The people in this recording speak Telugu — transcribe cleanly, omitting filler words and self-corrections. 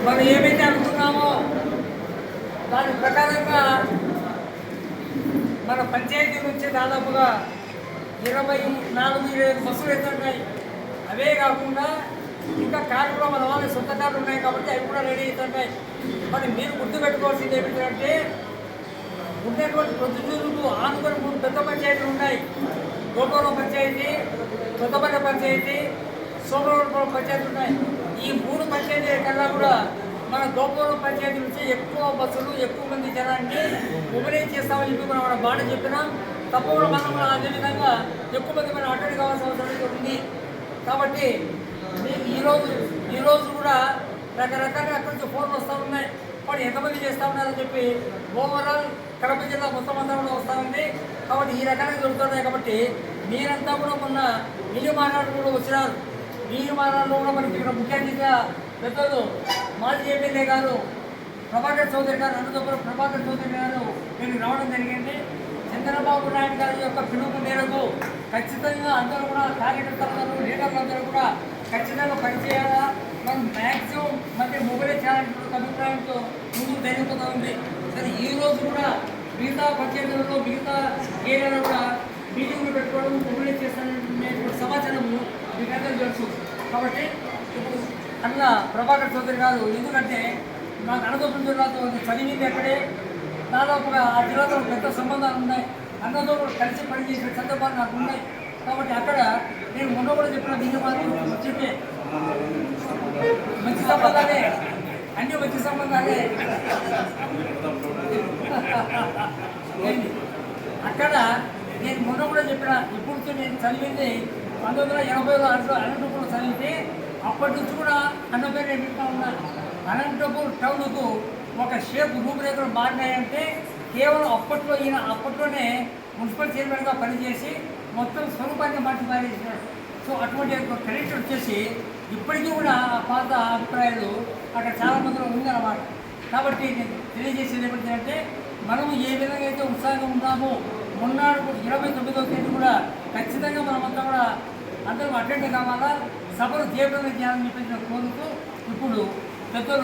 మనం ఏమైతే అనుకున్నామో దాని ప్రకారంగా మన పంచాయతీ నుంచి దాదాపుగా 24-25 బస్సులు వెళ్తుంటాయి. అవే కాకుండా ఇంకా కార్లు కూడా మన వాళ్ళ సొంత కార్లు ఉన్నాయి కాబట్టి అవి కూడా రెడీ అవుతుంటాయి. మరి మీరు గుర్తుపెట్టుకోవాల్సింది ఏమిటంటే ఉండేటువంటి ప్రొద్దుటూరుకు ఆనుకొని 3 పెద్ద పంచాయతీలు ఉన్నాయి. గోపాలం పంచాయతీ, కొత్తపల్లి పంచాయతీ, సోమవారం పంచాయతీ ఉన్నాయి. ఈ 3 పంచాయతీల కన్నా కూడా మన గోపాలం పంచాయతీ నుంచి ఎక్కువ బస్సులు ఎక్కువ మంది జనాన్ని మొబిలైజ్ చేస్తామని చెప్పి మనం బాగా చెప్పినాం. తప్పకుండా మనం కూడా అదేవిధంగా ఎక్కువ మంది మనం అటెండ్ కావాల్సిన అవసరం ఉంది. కాబట్టి మేము ఈరోజు కూడా రకరకాలుగా అక్కడి నుంచి ఫోన్లు వస్తూ ఉన్నాయి. వాడు ఎంతమంది చేస్తూ ఉన్నారని చెప్పి ఓవరాల్ కడప జిల్లా మొత్తం అంతా కూడా వస్తూ ఉంది. కాబట్టి ఈ రకంగా జరుగుతున్నాయి. కాబట్టి మీరంతా కూడా మొన్న మినీ మానాడు కూడా వచ్చినారు. మినీ మానాడులో కూడా మనకి ఇక్కడ ముఖ్య అతిథిగా పెద్దలు మాజీ ఎమ్మెల్యే గారు ప్రభాకర్ చౌదరి గారు, అనంతపురం ప్రభాకర్ చౌదరి గారు నేను రావడం జరిగింది. చంద్రబాబు నాయుడు గారి యొక్క పిలుపు మేరకు ఖచ్చితంగా అందరూ కూడా కార్యకర్తలు లీడర్లందరూ కూడా ఖచ్చితంగా పనిచేయాలా, మనం మ్యాక్సిమం మళ్ళీ మొబైల్ చేయాలనే అభిప్రాయంతో ముందుకు జరిగిపోతూ ఉంది. సరే ఈరోజు కూడా మిగతా పంచాయతీలలో మిగతా ఏరియాలో కూడా మీటింగ్లు పెట్టుకోవడం మొబైల్ చేస్తాననే సమాచారము మీకందరూ తెలుసు. కాబట్టి ఇప్పుడు అన్న ప్రభాకర్ చౌదరి గారు ఎందుకంటే నాకు అనంతపురం జిల్లాతో చదివింది ఎక్కడే దాదాపుగా ఆ జిల్లాతో పెద్ద సంబంధాలు ఉన్నాయి. అన్నతో కలిసి పనిచేసిన సందర్భాలు నాకు ఉన్నాయి. కాబట్టి అక్కడ నేను మొన్న కూడా చెప్పిన దీని మాత్రం చెప్పే మంచి సంబంధాలే, అన్ని మంచి సంబంధాలే. అక్కడ నేను మొన్న కూడా చెప్పిన ఇప్పుడు నేను చదివింది 1980లో అనంతపురం చదివితే అప్పటి నుంచి కూడా అన్న పేరు నేను వింటూ ఉన్నాను. అనంతపూర్ టౌన్కు ఒక షేప్ రూపురేఖలు మారినాయంటే కేవలం అప్పట్లోనే మున్సిపల్ చైర్మన్గా పనిచేసి మొత్తం స్వరూపాన్ని మారేసినాడు. సో అటువంటి క్రెడిట్ వచ్చేసి ఇప్పటికీ కూడా ఆ పాత అభిప్రాయాలు అక్కడ చాలా మందిలో ఉందన్నమాట. కాబట్టి నేను తెలియజేసేది ఏమిటంటే మనం ఏ విధంగా అయితే ఉత్సాహంగా ఉన్నామో మొన్నాడు 29వ తేదీ కూడా ఖచ్చితంగా మనమంతా కూడా అందరం అటెండ్ కావాలా, సభలు తీవ్రంగా చేయాలని చెప్పి కోరుతూ ఇప్పుడు పెద్దలు